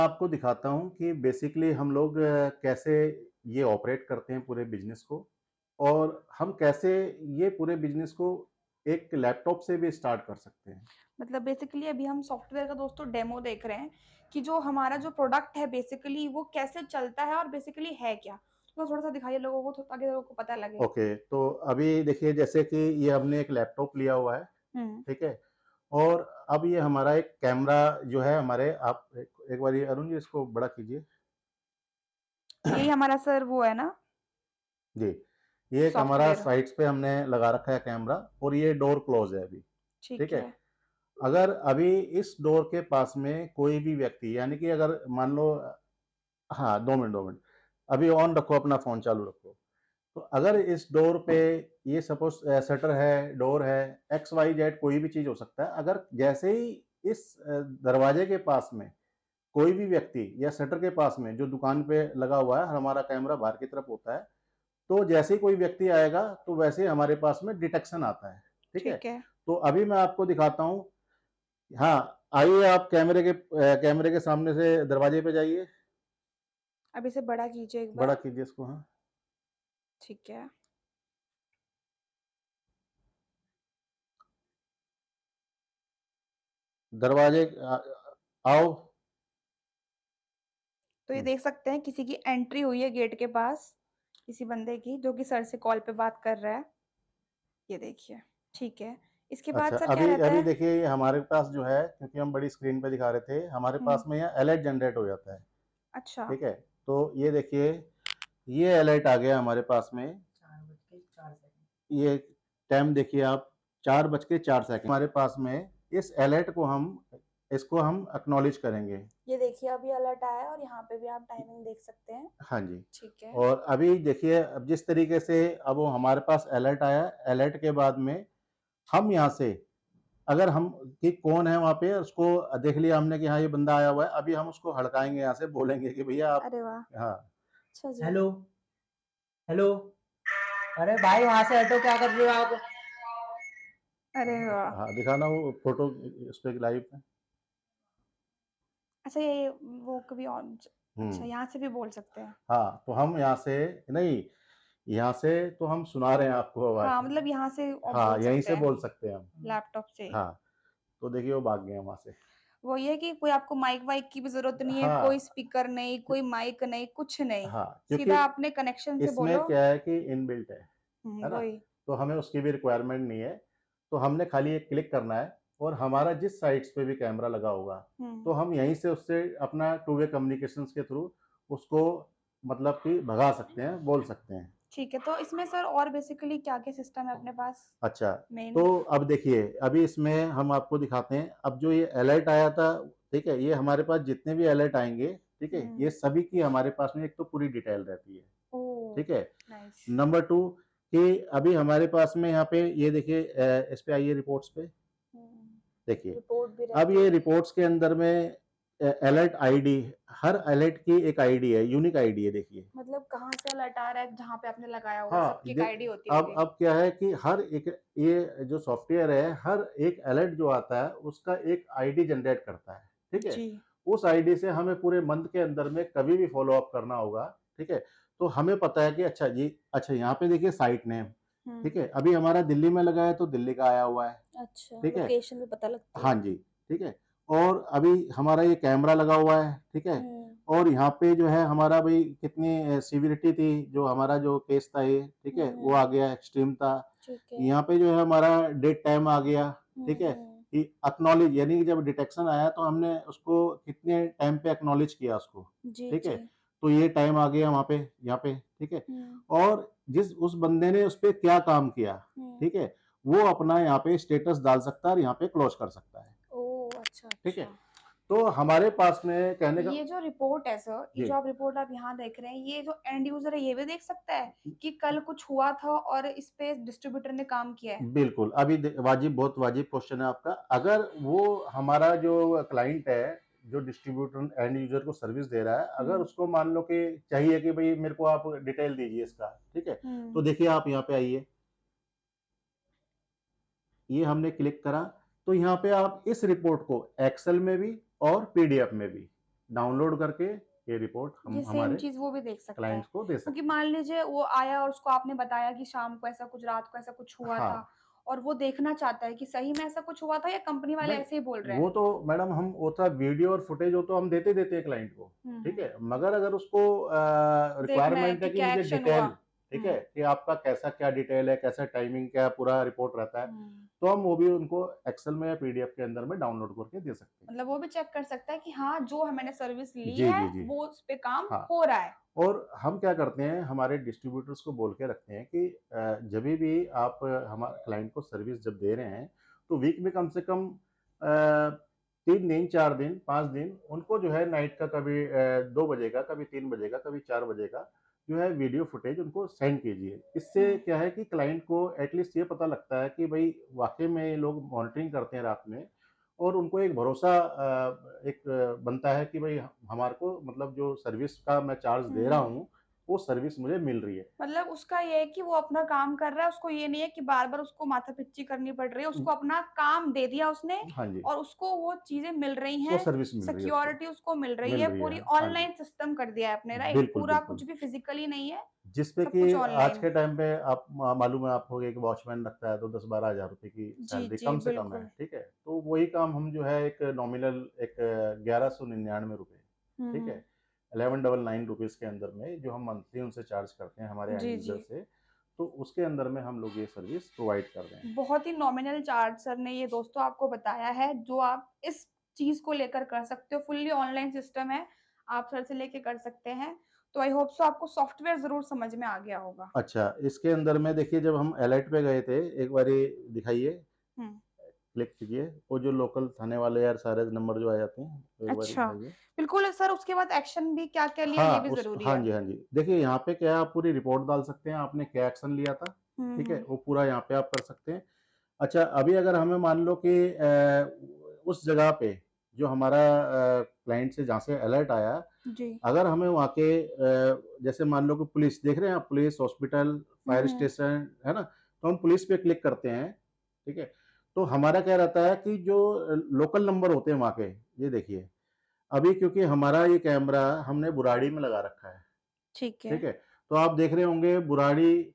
आपको दिखाता हूँ कि बेसिकली हम लोग कैसे ये ऑपरेट करते हैं पूरे बिजनेस को और हम कैसे ये पूरे बिजनेस को एक लैपटॉप से भी स्टार्ट कर सकते हैं। मतलब बेसिकली अभी हम सॉफ्टवेयर का दोस्तों डेमो देख रहे हैं कि जो हमारा जो प्रोडक्ट है बेसिकली वो कैसे चलता है और बेसिकली है क्या। तो थोड़ा सा दिखाइए लोगों को ताकि लोगों को पता लगे। ओके, तो अभी देखिए जैसे कि ये हमने एक लैपटॉप लिया हुआ है, हम्म। ठीक है? और अब ये हमारा एक कैमरा जो है हमारे आप एक बार ये अरुण जी इसको बड़ा कीजिए। यही हमारा सर वो है ना, जी, ये एक हमारा सॉफ्टवेयर। साइट्स पे हमने लगा रखा है कैमरा और ये डोर क्लोज है अभी, ठीक ठीक है? है। अगर अभी इस डोर के पास में कोई भी व्यक्ति यानी कि अगर मान लो हाँ 2 मिनट अभी ऑन रखो, अपना फोन चालू रखो। तो अगर इस डोर पे ये सपोज शटर है, डोर है, एक्स वाई जेड कोई भी चीज हो सकता है। अगर जैसे ही इस दरवाजे के पास में कोई भी व्यक्ति या शटर के पास में जो दुकान पे लगा हुआ है, हमारा कैमरा बाहर की तरफ होता है, तो जैसे ही कोई व्यक्ति आएगा तो वैसे ही हमारे पास में डिटेक्शन आता है, ठीक है? ठीक है। तो अभी मैं आपको दिखाता हूँ। हाँ, आइए आप कैमरे के सामने से दरवाजे पे जाइए। अब इसे बड़ा कीजिए एक बड़ा बार। कीजिए इसको। हाँ, ठीक है। दरवाजे आओ। तो ये हम्म, देख सकते हैं किसी की एंट्री हुई है गेट के पास, किसी बंदे की जो कि सर से कॉल पे बात कर रहा है। ये देखिए। ठीक है। इसके बाद अच्छा, सर क्या अभी रहता अभी है? देखिए ये हमारे पास जो है, क्योंकि हम बड़ी स्क्रीन पे दिखा रहे थे, हमारे हम्म। पास में यहाँ अलर्ट जनरेट हो जाता है, अच्छा। ठीक है? तो ये देखिए, ये अलर्ट आ गया हमारे पास में। ये टाइम देखिए आप, 4:04 हमारे पास में। इस अलर्ट को हम इसको हम एक्नॉलेज करेंगे। ये देखिए अभी अलर्ट आया है और यहाँ पे भी आप टाइमिंग देख सकते हैं। हाँ जी। ठीक है। और अभी देखिए, अब जिस तरीके से अब वो हमारे पास अलर्ट आया, अलर्ट के बाद में हम यहाँ से अगर हम कि कौन है वहाँ पे, उसको देख लिया हमने कि हाँ ये बंदा आया हुआ है, अभी हम उसको हड़काएंगे यहाँ से, बोलेंगे कि भैया आप। अरे वाह। हाँ अच्छा जी। हेलो। हेलो। अरे भाई वहां से हटो, क्या कर रहे हो आप? अरे वाह। हाँ, दिखाना वो फोटो उस पे लाइव है। अच्छा ये वो कभी ऑन। अच्छा हम्म। यहाँ से भी बोल सकते हैं। हाँ, तो हम यहाँ से नहीं, यहाँ से तो हम सुना रहे हैं आपको आवाज। हाँ मतलब यहाँ से हाँ, बोल यहीं सकते से हैं बोल सकते हैं हम। लैपटॉप से। हाँ, तो देखिए वो भाग गए वहां से। वो ये कि कोई आपको माइक वाइक की भी जरूरत नहीं है, कोई हाँ स्पीकर नहीं, कोई माइक नहीं, कुछ नहीं। हाँ, क्योंकि सीधा अपने कनेक्शन से इसमें बोलो। क्या है कि इनबिल्ट है ना? वही। तो हमें उसकी भी रिक्वायरमेंट नहीं है। तो हमने खाली एक क्लिक करना है और हमारा जिस साइट्स पे भी कैमरा लगा होगा, हम्म। तो हम यहीं से उससे अपना टू वे कम्युनिकेशन के थ्रू उसको मतलब कि भगा सकते हैं, बोल सकते हैं। ठीक है। तो इसमें सर और बेसिकली क्या क्या सिस्टम है अपने पास? अच्छा, मेन। तो अब देखिए, अभी इसमें हम आपको दिखाते हैं। अब जो ये अलर्ट आया था, ठीक है, ये हमारे पास जितने भी अलर्ट आएंगे, ठीक है, हम्म। ये सभी की हमारे पास में एक तो पूरी डिटेल रहती है, ओ। ठीक है? नाइस। नंबर टू कि अभी हमारे पास में यहाँ पे ये देखिए, इस पे आइए रिपोर्ट्स पे। देखिए, रिपोर्ट भी अब रहती ये है। रिपोर्ट्स के अंदर में अलर्ट आईडी, हर अलर्ट की एक आईडी है, यूनिक आईडी है, देखिए। मतलब कहाँ से अलर्ट आ रहा है जहाँ पे आपने लगाया होगा, हाँ, सबकी एक आईडी होती अब होगी। क्या है कि हर एक, ये जो सॉफ्टवेयर है, हर एक अलर्ट जो आता है उसका एक आईडी जनरेट करता है, ठीक है? जी। उस आईडी से हमें पूरे मंथ के अंदर में कभी भी फॉलो अप करना होगा, ठीक है? तो हमें पता है कि अच्छा जी, अच्छा यहाँ पे देखिए साइट नेम, ठीक है, अभी हमारा दिल्ली में लगा है तो दिल्ली का आया हुआ है, अच्छा ठीक है? लोकेशन भी पता लगती हाँ है। जी, ठीक है। और अभी हमारा ये कैमरा लगा हुआ है, ठीक है? हम्म। और यहाँ पे जो है हमारा भाई कितनी सीवियरिटी थी, जो हमारा जो केस था ये, ठीक है, वो आ गया, एक्सट्रीम था। ठीक है। यहाँ पे जो है हमारा डेट टाइम आ गया, ठीक है? हम्म। कि एक्नॉलेज यानी कि जब डिटेक्शन आया तो हमने उसको कितने टाइम पे एक्नॉलेज किया उसको, जी ठीक है? जी। तो ये टाइम आ गया वहाँ पे, यहाँ पे, ठीक है? हम्म। और जिस उस बंदे ने उस पे क्या काम किया, हम्म। ठीक है, वो अपना यहाँ पे स्टेटस डाल सकता है और यहाँ पे क्लोज कर सकता है, ओ अच्छा ठीक है? अच्छा। तो हमारे पास में कहने का ये जो रिपोर्ट है सर, ये जी, जो आप रिपोर्ट आप यहाँ देख रहे हैं, ये जो एंड यूजर है ये भी देख सकता है कि कल कुछ हुआ था और इस पे डिस्ट्रीब्यूटर ने काम किया है। बिल्कुल। अभी वाजिब, बहुत वाजिब क्वेश्चन है आपका। अगर वो हमारा जो क्लाइंट है, जो डिस्ट्रीब्यूटर एंड यूजर को सर्विस दे रहा है, अगर हम्म। उसको मान लो कि चाहिए कि भाई मेरे को आप डिटेल दीजिए इसका, ठीक है? तो हम्म। देखिए आप यहाँ पे आइए, ये हमने क्लिक करा, तो यहाँ पे आप इस रिपोर्ट को एक्सेल में भी और पीडीएफ में भी डाउनलोड करके ये रिपोर्ट हम ये सेम हमारे चीज़ वो भी देख सकता है। क्लाइंट्स को दे सकते क्योंकि मान लीजिए वो आया और उसको आपने बताया कि शाम को ऐसा कुछ, रात को ऐसा कुछ हैं। हुआ हाँ, था और वो देखना चाहता है कि सही में ऐसा कुछ हुआ था या कंपनी वाले नहीं ऐसे ही बोल रहे वो हैं। तो मैडम हम वो था वीडियो और फुटेज वो तो हम देते हैं क्लाइंट को, हुँ, ठीक हुँ। है? मगर अगर उसको देखना है रिक्वायरमेंट है कि कि क्या मुझे एक्शन हुआ। डिटेल, ठीक है? हुँ, कि आपका कैसा क्या डिटेल है, कैसा टाइमिंग क्या पूरा रिपोर्ट रहता है, हुँ। तो हम वो भी उनको एक्सेल में या पीडीएफ के अंदर में डाउनलोड करके दे सकते हैं। मतलब वो भी चेक कर सकता है कि हाँ, जो मैंने सर्विस ली जी, है, जी, जी। वो उस पे काम हाँ। हो रहा है। और हम क्या करते हैं हमारे डिस्ट्रीब्यूटर्स को बोल के रखते हैं कि जभी भी आप हमारे क्लाइंट को सर्विस जब दे रहे हैं तो वीक में कम से कम 3 दिन 4 दिन 5 दिन उनको जो है नाइट का कभी 2 बजे का कभी 3 बजे का कभी 4 बजे का जो है वीडियो फुटेज उनको सेंड कीजिए। इससे हुँ। क्या है कि क्लाइंट को एटलीस्ट ये पता लगता है कि भाई वाकई में ये लोग मॉनिटरिंग करते हैं रात में और उनको एक भरोसा एक बनता है कि भाई हमारे को मतलब जो सर्विस का मैं चार्ज दे रहा हुँ। हूँ, वो सर्विस मुझे मिल रही है। मतलब उसका ये है कि वो अपना काम कर रहा है, उसको ये नहीं है कि बार-बार उसको माथा-पच्ची करनी पड़ रही है, उसको अपना काम दे दिया उसने हाँ जी, और उसको वो चीज़ें मिल रही वो हैं, सर्विस मिल रही है उसको, सिक्योरिटी उसको मिल रही मिल है, रही है। पूरी हाँ जी, ऑनलाइन सिस्टम कर दिया है आपने, राइट? बिल्कुल, पूरा बिल्कुल। कुछ भी फिज़िकली नहीं है, जिसपे सब कि कुछ आज ऑनलाइन। के टाइम पे आप मालूम है आपको एक वॉचमैन रखता है तो 10-12 हज़ार रुपए की जी, सैलरी जी, कम से कम है, बिल्कुल। ठीक है? तो वही काम हम जो है एक नॉमिनल एक 1199 रुपए, हुँ, ठीक हुँ। है? 1199 रुपीज़ के अंदर में जो हम मंथली उनसे चार्ज करते हैं हमारे एंड जी, यूज़र जी। से, तो उसके अंदर में हम लोग ये सर्विस प्रोवाइड कर रहे हैं। बहुत ही नॉमिनल चार्ज सर ने ये दोस्तों आपको बताया है, जो आप इस चीज़ को लेकर कर सकते हो, फुल्ली ऑनलाइन सिस्टम है, आप सर से लेके कर सकते हैं। तो आई होप सो आपको सॉफ्टवेयर ज़रूर समझ में आ गया होगा। अच्छा, इसके अंदर में देखिए जब हम अलर्ट पे गए थे, एक बारी दिखाइए, हुँ। क्लिक कीजिए, वो जो लोकल थाने वाले या सारे नंबर जो आ जाते हैं, तो एक बारी अच्छा, दिखाइए। बिल्कुल सर उसके बाद एक्शन भी क्या-क्या लिया ये हाँ, भी उस ज़रूरी हाँ है। जी, हाँ जी। देखिए यहाँ पे क्या है आप पूरी रिपोर्ट डाल सकते हैं, आपने क्या एक्शन लिया था, हुँ, ठीक है? हुँ। वो पूरा यहाँ पे आप कर सकते हैं। अच्छा, अभी अगर हमें मान लो कि उस जगह पे जो हमारा क्लाइंट से जहाँ से अलर्ट आया, जी। अगर हमें वहाँ के जैसे मान लो कि पुलिस देख रहे हैं आप, पुलिस, हॉस्पिटल, हुँ, फायर हुँ। स्टेशन, है ना? तो हम पुलिस पे क्लिक करते हैं, ठीक है? तो हमारा क्या रहता है कि जो लोकल नंबर होते हैं वहाँ के, ये देखिए, अभी क्योंकि हमारा ये कैमरा हमने बुराड़ी में लगा रखा है, ठीक है। ठीक है? तो आप देख रहे होंगे बुराड़ी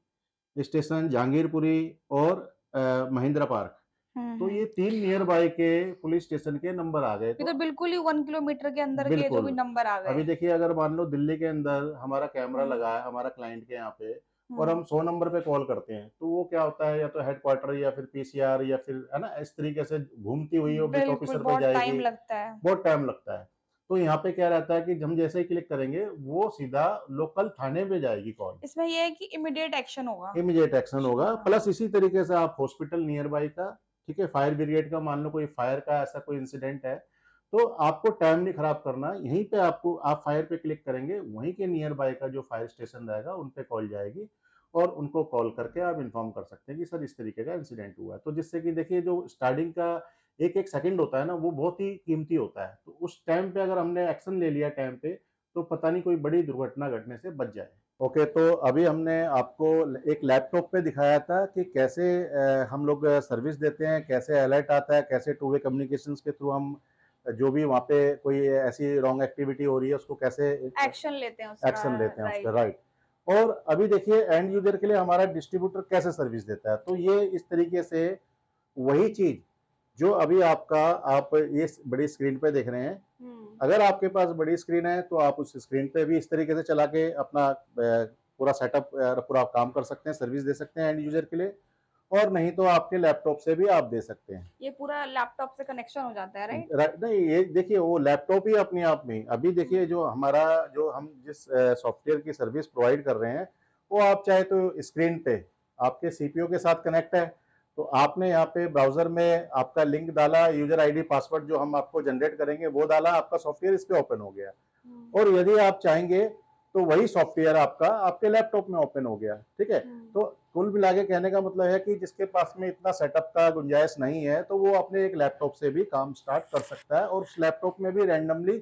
स्टेशन, जहांगीरपुरी और महिंद्रा पार्क, हुँ, तो ये हुँ। 3 नियर बाय के पुलिस स्टेशन के नंबर आ गए। ये तो तो बिल्कुल ही 1 किलोमीटर के अंदर के जो बिल्कुल। भी नंबर आ अभी गए। देखिए अगर मान लो दिल्ली के अंदर हमारा कैमरा हुँ, लगा है, हमारा क्लाइंट के यहाँ पे और हुँ। हम 100 नंबर पे कॉल करते हैं, तो वो क्या होता है या तो हेडक्वार्टर या फिर पीसीआर या फिर है ना, इस तरीके से घूमती हुई वो बिट बिल्कुल, ऑफिसर पे बहुत जाएगी, टाइम लगता है। बहुत टाइम लगता है। तो यहाँ पे क्या रहता है कि हम जैसे ही क्लिक करेंगे, वो सीधा लोकल थाने पे जाएगी कॉल। इसमें ये है कि इमीडिएट एक्शन होगा। इमीडिएट एक्शन होगा, हाँ। प्लस इसी तरीके से आप हॉस्पिटल नियर बाय का, ठीक है, फायर ब्रिगेड का मान लो कोई फायर का ऐसा कोई इंसिडेंट है, तो आपको टाइम नहीं खराब करना, यहीं पे आपको आप फायर पे क्लिक करेंगे, वहीं के नियर बाय का जो फायर स्टेशन रहेगा उन पे कॉल जाएगी और उनको कॉल करके आप इन्फॉर्म कर सकते हैं कि सर इस तरीके का इंसिडेंट हुआ है। तो जिससे कि देखिए जो स्टार्टिंग का 1-1 सेकंड होता है ना, वो बहुत ही कीमती होता है। तो उस टाइम पे अगर हमने एक्शन ले लिया टाइम पे, तो पता नहीं कोई बड़ी दुर्घटना घटने से बच जाए। ओके, तो अभी हमने आपको एक लैपटॉप पे दिखाया था कि कैसे हम लोग सर्विस देते हैं, कैसे अलर्ट आता है, कैसे टू वे कम्युनिकेशंस के थ्रू हम जो भी वहाँ पे कोई ऐसी रॉन्ग एक्टिविटी हो रही है उसको कैसे एक्शन लेते हैं उसका, एक्शन लेते हैं उसका, राइट। राइट। और अभी देखिए एंड यूजर के लिए हमारा डिस्ट्रीब्यूटर कैसे सर्विस देता है, तो ये इस तरीके से वही चीज जो अभी आपका आप ये बड़ी स्क्रीन पे देख रहे हैं, हुँ। अगर आपके पास बड़ी स्क्रीन है तो आप उस स्क्रीन पे भी इस तरीके से चला के अपना पूरा सेटअप पूरा काम कर सकते हैं, सर्विस दे सकते हैं एंड यूजर के लिए, और नहीं तो आपके लैपटॉप से भी आप दे सकते हैं। ये पूरा लैपटॉप से कनेक्शन हो जाता है, राइट? नहीं ये देखिए वो लैपटॉप ही अपने आप में अभी हुँ। देखिए जो हमारा जो हम जिस सॉफ्टवेयर की सर्विस प्रोवाइड कर रहे हैं, वो आप चाहे तो स्क्रीन पे आपके सीपीयू के साथ कनेक्ट है, तो आपने यहाँ पे ब्राउजर में आपका लिंक डाला, यूजर आईडी पासवर्ड जो हम आपको जनरेट करेंगे वो डाला, आपका सॉफ्टवेयर इस पे ओपन हो गया। हुँ, और यदि आप चाहेंगे तो वही सॉफ्टवेयर आपका आपके लैपटॉप में ओपन हो गया, ठीक है? हुँ। तो कुल मिला के कहने का मतलब है कि जिसके पास में इतना सेटअप का गुंजाइश नहीं है, तो वो अपने एक लैपटॉप से भी काम स्टार्ट कर सकता है और उस लैपटॉप में भी रैंडमली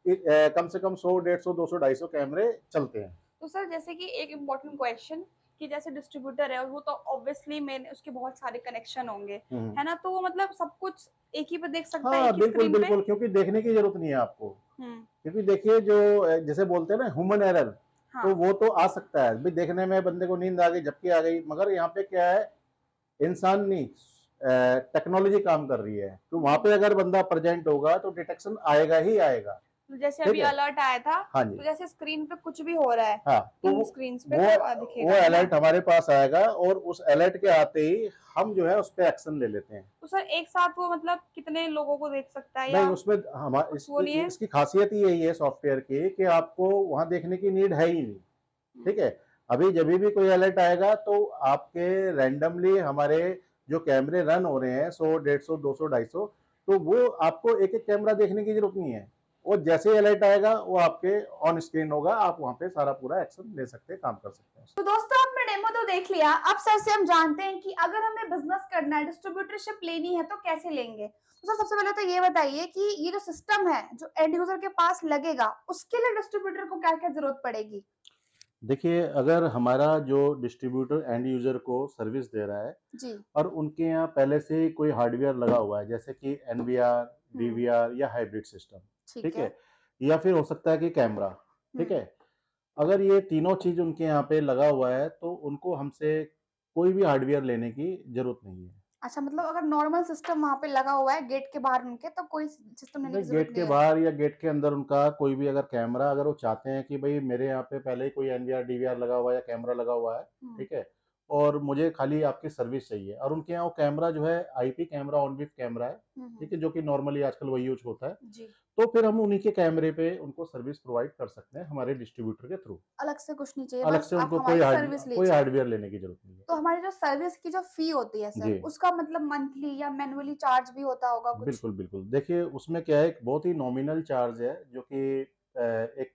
कम से कम 100, 150, 200, 250 कैमरे चलते हैं। तो सर जैसे कि एक इम्पोर्टेंट क्वेश्चन कि जैसे डिस्ट्रीब्यूटर है वो तो ऑब्वियसली मैंने उसके बहुत सारे कनेक्शन होंगे, हम्म। है ना? तो वो मतलब सब कुछ एक ही पे देख सकता है, हाँ एक ही बिल्कुल स्क्रीन पे? बिल्कुल, क्योंकि देखने की जरूरत नहीं है आपको। हम्म। क्योंकि देखिए जो जैसे बोलते हैं ना ह्यूमन एरर, तो हाँ। वो तो आ सकता है भाई, देखने में बंदे को नींद आ गई, झपकी आ गई, मगर यहाँ पे क्या है, इंसान नहीं, टेक्नोलॉजी काम कर रही है, तो वहां पे अगर बंदा प्रेजेंट होगा तो डिटेक्शन आएगा ही आएगा। तो जैसे ठीक अभी है। अलर्ट आया था, हाँ तो जी। जैसे स्क्रीन पे कुछ भी हो रहा है हाँ, तो इन स्क्रीन्स पे वो तो वो दिखेगा, है ना? अलर्ट हमारे पास आएगा, और उस अलर्ट के आते ही हम जो है उस पर एक्शन ले लेते हैं। तो सर एक साथ वो मतलब कितने लोगों को देख सकता है, नहीं, या उसमें हमारा कुछ वो इसकी नहीं है? इसकी खासियत ही यही है सॉफ्टवेयर की, कि आपको वहां देखने की नीड है ही नहीं। ठीक है। अभी जब भी कोई अलर्ट आएगा तो आपके रैंडमली हमारे जो कैमरे रन हो रहे हैं 100 150 200 250, तो वो आपको एक एक कैमरा देखने की जरूरत नहीं है। वो जैसे ही अलर्ट आएगा वो आपके ऑन स्क्रीन होगा, आप वहां पे सारा पूरा एक्शन ले सकते हैं, काम कर सकते हैं। तो दोस्तों आपने डेमो तो देख लिया। अब सर से हम जानते हैं कि अगर हमें बिजनेस करना है, डिस्ट्रीब्यूटरशिप लेनी है तो कैसे लेंगे? तो सर सबसे पहले तो ये बताइए कि ये जो सिस्टम है जो एंड यूजर के पास लगेगा, उसके लिए डिस्ट्रीब्यूटर को क्या-क्या जरूरत पड़ेगी? देखिए, अगर हमारा जो डिस्ट्रीब्यूटर एंड यूजर को सर्विस दे रहा है, जी। और उनके यहाँ पहले से ही कोई हार्डवेयर लगा हुआ है, जैसे कि एनवीआर, हम्म। डीवीआर या हाइब्रिड सिस्टम, ठीक ठीक है। है, या फिर हो सकता है कि कैमरा, ठीक है। अगर ये तीनों चीज उनके यहाँ पे लगा हुआ है तो उनको हमसे कोई भी हार्डवेयर लेने की जरूरत नहीं है। अच्छा, मतलब अगर नॉर्मल सिस्टम वहां पे लगा हुआ है गेट के बाहर उनके, तो कोई सिस्टम लेने नहीं, की जरूरत गेट नहीं के है? बाहर या गेट के अंदर उनका कोई भी अगर कैमरा, अगर वो चाहते हैं कि भाई मेरे यहाँ पे पहले ही कोई एनवीआर डीवीआर लगा हुआ है या कैमरा लगा हुआ है, हम्म। ठीक है, और मुझे खाली आपकी सर्विस चाहिए, और उनके यहाँ वो कैमरा जो है आईपी कैमरा, ऑन विफ कैमरा है, ठीक है, जो कि नॉर्मली आजकल वही यूज होता है, जी। तो फिर हम उन्हीं के कैमरे पे उनको सर्विस प्रोवाइड कर सकते हैं हमारे डिस्ट्रीब्यूटर के थ्रू। अलग से कुछ नहीं चाहिए, अलग बस से आप उनको हमारी सर्विस कोई लीजिए। हार्डवेयर लेने की जरूरत नहीं है। तो हमारी जो सर्विस की जो फी होती है सर, जी, उसका मतलब मंथली या मैन्युअली चार्ज भी होता होगा कुछ? बिल्कुल बिल्कुल, देखिए उसमें क्या है, एक बहुत ही नॉमिनल चार्ज है, जो कि एक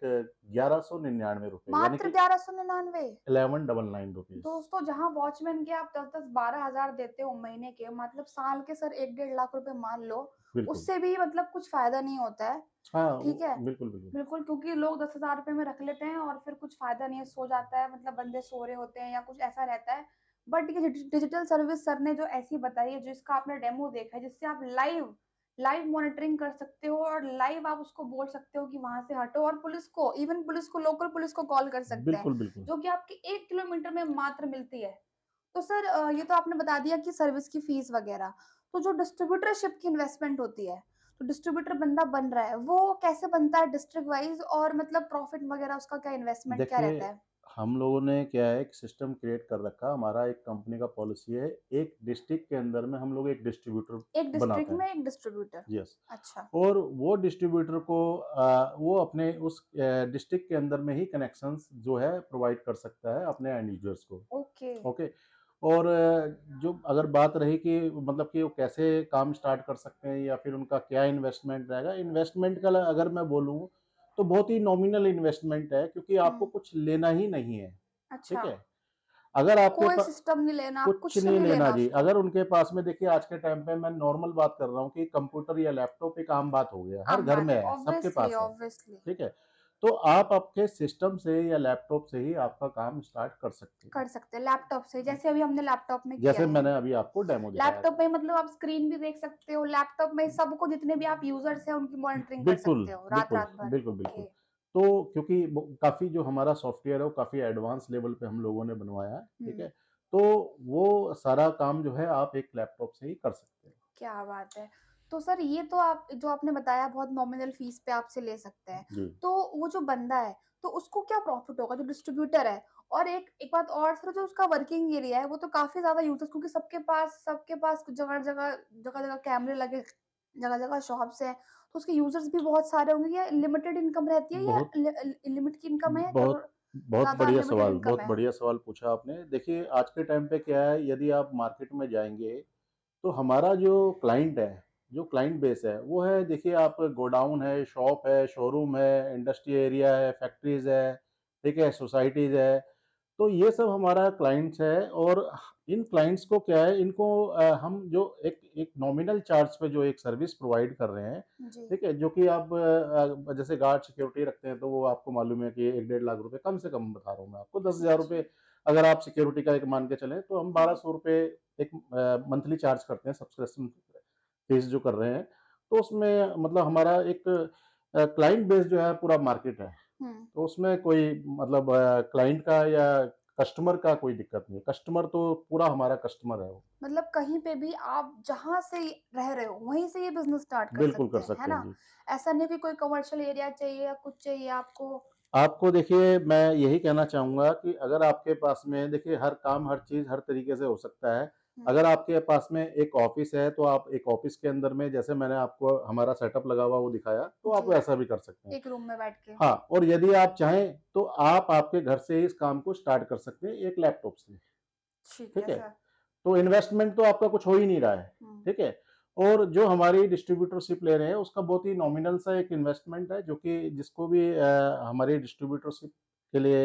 1199 रुपये, यानी मात्र कि 1199? 1199 रुपीज। दोस्तों जहाँ वॉचमैन के आप 10-10 12 हजार देते हो महीने के, मतलब साल के सर 1-1.5 लाख रुपए मान लो, बिल्कुल। उससे भी मतलब कुछ फायदा नहीं होता है। हाँ, ठीक है? बिल्कुल बिल्कुल। बिल्कुल, क्योंकि लोग 10,000 रुपए में रख लेते हैं और फिर कुछ फायदा नहीं है, सो जाता है, मतलब बंदे सो रहे होते हैं या कुछ ऐसा रहता है। बट ये डिजिटल सर्विस सर ने जो ऐसी बताई है, जिसका आपने डेमो देखा है, जिससे आप लाइव लाइव मॉनिटरिंग कर सकते हो और लाइव आप उसको बोल सकते हो कि वहां से हटो, और पुलिस को, इवन पुलिस को, लोकल पुलिस को कॉल कर सकते हैं, बिल्कुल बिल्कुल। जो कि आपके 1 किलोमीटर में मात्र मिलती है। तो सर ये तो आपने बता दिया कि सर्विस की फीस वगैरह। तो जो डिस्ट्रीब्यूटरशिप की इन्वेस्टमेंट होती है, तो डिस्ट्रीब्यूटर बंदा बन रहा है, वो कैसे बनता है डिस्ट्रिक्ट वाइज, और मतलब प्रॉफिट वगैरह उसका क्या इन्वेस्टमेंट क्या देखिए, रहता है? हम लोगों ने क्या है, एक सिस्टम क्रिएट कर रखा, हमारा एक कंपनी का पॉलिसी है, एक डिस्ट्रिक्ट के अंदर में हम लोग एक डिस्ट्रीब्यूटर एक डिस्ट्रिक्ट बनाते हैं। में एक डिस्ट्रीब्यूटर? यस। अच्छा। और वो डिस्ट्रीब्यूटर को वो अपने उस डिस्ट्रिक्ट के अंदर में ही कनेक्शंस जो है प्रोवाइड कर सकता है अपने एंड यूजर्स को। ओके। ओके। और जो अगर बात रही कि मतलब कि वो कैसे काम स्टार्ट कर सकते हैं या फिर उनका क्या इन्वेस्टमेंट रहेगा, इन्वेस्टमेंट का अगर मैं बोलूँ तो बहुत ही नॉमिनल इन्वेस्टमेंट है, क्योंकि आपको कुछ लेना ही नहीं है। अच्छा। ठीक है। अगर आपके कोई पास सिस्टम नहीं लेना, कुछ कुछ नहीं नहीं लेना लेना जी, उसको? अगर उनके पास में, देखिए आज के टाइम पे मैं नॉर्मल बात कर रहा हूँ कि कंप्यूटर या लैपटॉप एक आम बात हो गया, हर आम घर बात में है, है, सबके ऑब्वियसली पास है। ऑब्वियसली। ठीक है। तो आप आपके सिस्टम से या लैपटॉप से ही आपका काम स्टार्ट कर सकते हैं, कर सकते हैं लैपटॉप से, जैसे अभी हमने लैपटॉप में किया जैसे है। मैंने अभी आपको डेमो दिखाया लैपटॉप था। में मतलब आप स्क्रीन भी देख सकते हो, लैपटॉप में सबको, जितने भी आप यूजर्स हैं उनकी मॉनिटरिंग कर बिल्कुल सकते हो रात बिल्कुल रात भर। बिल्कुल बिल्कुल। ओके। तो क्योंकि काफ़ी जो हमारा सॉफ्टवेयर है वो काफ़ी एडवांस लेवल पे हम लोगों ने बनवाया है, ठीक है, तो वो सारा काम जो है आप एक लैपटॉप से ही कर सकते हैं। क्या बात है! तो सर ये तो आप जो आपने बताया बहुत नॉमिनल फीस पे आपसे ले सकते हैं। जी। तो वो जो बंदा है, तो उसको क्या प्रॉफिट होगा जो डिस्ट्रीब्यूटर है? और एक एक बात और सर, जो उसका वर्किंग एरिया है वो तो काफ़ी ज़्यादा यूज़र्स, क्योंकि सबके पास जगह-जगह जगह-जगह कैमरे लगे, जगह-जगह शॉप्स हैं, तो उसके यूज़र्स भी बहुत सारे होंगे, या लिमिटेड इनकम रहती है, या बहुत लिमिट की इनकम है, करोड़ बहुत बहुत ज़्यादा बढ़िया अनलिमिटेड सवाल, इनकम बहुत है? बढ़िया सवाल पूछा आपने। देखिए आज के टाइम पे क्या है, यदि आप मार्केट में जाएँगे, तो हमारा जो क्लाइंट है, जो क्लाइंट बेस है, वो है, देखिए आप गोडाउन है, शॉप है, शोरूम है, इंडस्ट्री एरिया है, फैक्ट्रीज़ है, ठीक है, सोसाइटीज़ है। तो ये सब हमारा क्लाइंट्स है और इन क्लाइंट्स को क्या है, इनको हम जो एक एक नॉमिनल चार्ज पे जो एक सर्विस प्रोवाइड कर रहे हैं, जी। ठीक है? जो कि आप जैसे गार्ड सिक्योरिटी रखते हैं, तो वो आपको मालूम है कि 1 डेढ़ लाख रुपए कम से कम बता रहा हूँ मैं आपको, ₹10,000 जी। अगर आप सिक्योरिटी का एक मान के चलें, तो हम हुँ, ₹1,200 एक मंथली चार्ज करते हैं सब्सक्रिप्शन फीस जो कर रहे हैं। तो उसमें मतलब हमारा एक क्लाइंट बेस जो है पूरा मार्केट है। हुँ। तो उसमें कोई मतलब क्लाइंट का या कस्टमर का कोई दिक्कत नहीं है। कस्टमर तो पूरा हमारा कस्टमर है वो। मतलब कहीं पे भी आप जहाँ से रह रहे हो, वहीं से ये बिज़नेस स्टार्ट कर बिल्कुल सकते कर हैं, है सकते हैं ना? जी। ऐसा नहीं कि कोई कमर्शियल एरिया चाहिए या कुछ चाहिए आपको। आपको देखिए मैं यही कहना चाहूँगा कि अगर आपके पास में देखिए हर काम, हर चीज़, हर तरीके से हो सकता है। हुँ, अगर आपके पास में एक ऑफ़िस है, तो आप एक ऑफ़िस के अंदर में जैसे मैंने आपको हमारा सेटअप लगा हुआ वो दिखाया, तो आप जी, वैसा भी कर सकते हैं। एक रूम में बैठ के। हाँ, और यदि आप चाहें तो आप आपके घर से ही इस काम को स्टार्ट कर सकते हैं एक लैपटॉप से, ठीक ठीक है है? सर। तो इन्वेस्टमेंट तो आपका कुछ हो ही नहीं रहा है, हुँ, ठीक है? और जो हमारी डिस्ट्रीब्यूटरशिप ले रहे हैं, उसका बहुत ही नॉमिनल सा एक इन्वेस्टमेंट है, जो कि जिसको भी हमारी डिस्ट्रीब्यूटरशिप के लिए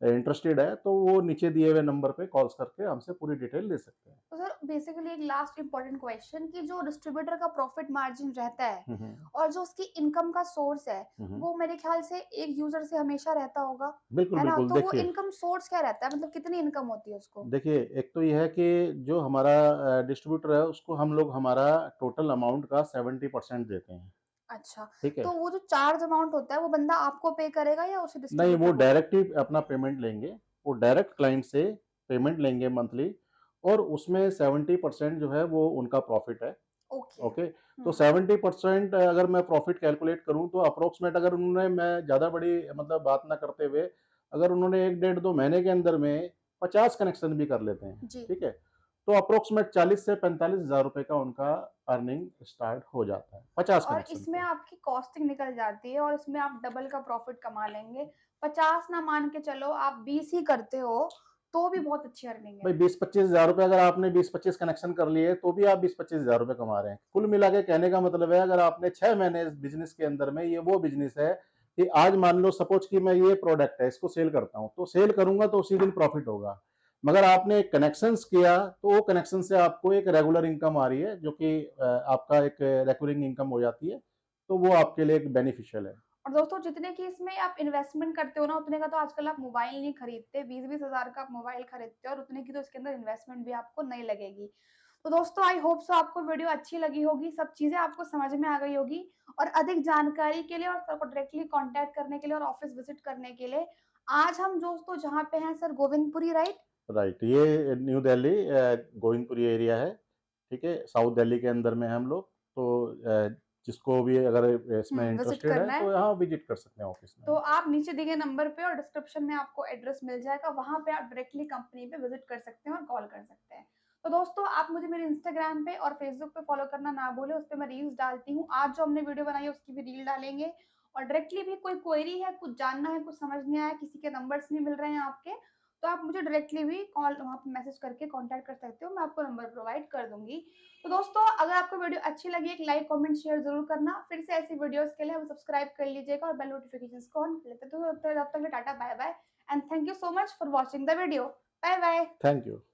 इंटरेस्टेड है, तो वो नीचे दिए हुए नंबर पे कॉल्स करके हमसे पूरी डिटेल ले सकते हैं। तो सर बेसिकली एक लास्ट इम्पोर्टेंट क्वेश्चन कि जो डिस्ट्रीब्यूटर का प्रॉफिट मार्जिन रहता है हुँ, हुँ। और जो उसकी इनकम का सोर्स है, हुँ, हुँ। वो मेरे ख्याल से एक यूज़र से हमेशा रहता होगा, बिल्कुल, है ना? बिल्कुल। तो वो इनकम सोर्स क्या रहता है? मतलब कितनी इनकम होती है उसको? देखिए, एक तो ये है कि जो हमारा डिस्ट्रीब्यूटर है, उसको हम लोग हमारा टोटल अमाउंट का 70% देते हैं, अच्छा, ठीक है? तो वो जो चार्ज अमाउंट होता है, वो बंदा आपको पे करेगा या उसे नहीं, वो डिस्ट्रीब्यूटर को पे? डायरेक्ट ही अपना पेमेंट लेंगे। वो डायरेक्ट क्लाइंट से पेमेंट लेंगे मंथली और उसमें 70% जो है वो उनका प्रॉफ़िट है, ओके। ओके? तो हुँ, 70% अगर मैं प्रॉफ़िट कैलकुलेट करूँ तो अप्रॉक्सिमेट अगर उन्होंने मैं ज़्यादा बड़ी मतलब बात ना करते हुए, अगर उन्होंने 1 डेढ़ 2 महीने के अंदर में 50 कनेक्शन भी कर लेते हैं, जी। ठीक है? तो अप्रॉक्सिमेट 40 से 45 हज़ार रुपए का उनका अर्निंग स्टार्ट हो जाता है, 50 और कनेक्शन इसमें पे। आपकी कॉस्टिंग निकल जाती है और इसमें आप डबल का प्रॉफिट कमा लेंगे। 50 ना मान के चलो आप 20 ही करते हो, तो भी बहुत अच्छी अर्निंग भाई है। 20-25 हज़ार रुपए अगर आपने 20-25 कनेक्शन कर लिए, तो भी आप 20-25 हज़ार रुपए कमा रहे हैं। कुल मिला के कहने का मतलब है अगर आपने 6 महीने इस बिज़नेस के अंदर में ये वो बिज़नेस है कि आज मान लो सपोज़ कि मैं ये प्रोडक्ट है, इसको सेल करता हूँ, तो सेल करूँगा तो उसी दिन प्रॉफ़िट होगा। मगर आपने कनेक्शंस किया, तो वो कनेक्शन से आपको एक रेगुलर इनकम आ रही है, जो कि आपका एक रिकरिंग इनकम हो जाती है, तो वो आपके लिए एक बेनिफिशियल है। और दोस्तों जितने की इसमें आप इन्वेस्टमेंट करते हो ना, उतने का तो आजकल आप मोबाइल नहीं खरीदते। 20-20 हज़ार का आप मोबाइल खरीदते हो और उतने की तो इसके अंदर इन्वेस्टमेंट भी आपको नहीं लगेगी। तो दोस्तों आई होप सो आपको वीडियो अच्छी लगी होगी, सब चीज़ें आपको समझ में आ गई होगी और अधिक जानकारी के लिए और सर को डायरेक्टली कॉन्टैक्ट करने के लिए और ऑफ़िस विज़िट करने के लिए आज हम दोस्तों जहाँ पे हैं सर गोविंदपुरी राइट? राइट, ये न्यू दिल्ली गोविंदपुरी एरिया है, ठीक है? साउथ दिल्ली के अंदर में हैं हम लोग, तो जिसको भी अगर इसमें विज़िट इंटरेस्टेड है, करना है। तो यहाँ विज़िट कर सकते हैं ऑफ़िस में तो आके। आप नीचे दिए गए नंबर पे और डिस्क्रिप्शन में आपको एड्रेस मिल जाएगा, वहाँ पे आप डायरेक्टली कंपनी पे विज़िट कर सकते हैं और कॉल कर सकते हैं। तो दोस्तों आप मुझे मेरे इंस्टाग्राम पे और फेसबुक पे फॉलो करना ना भूलें, उसपे मैं रील्स डालती हूँ। आज जो हमने वीडियो बनाई है उसकी भी रील डालेंगे और डायरेक्टली भी कोई क्वेरी है, कुछ जानना है, कुछ समझ नहीं आया, किसी के नंबर्स नहीं मिल रहे हैं आपके, तो आप मुझे डायरेक्टली भी कॉल वहाँ पे मैसेज करके कॉन्टैक्ट कर सकते हो, मैं आपको नंबर प्रोवाइड कर दूँगी। तो दोस्तों अगर आपको वीडियो अच्छी लगी एक लाइक, कमेंट, शेयर ज़रूर करना। फिर से ऐसी वीडियोज़ के लिए हमें सब्सक्राइब कर लीजिएगा और बेल नोटिफिकेशंस को ऑन कर लेते हैं। तो तब तक के लिए tata bye bye and thank you so much for watching the video. Bye bye. Thank you.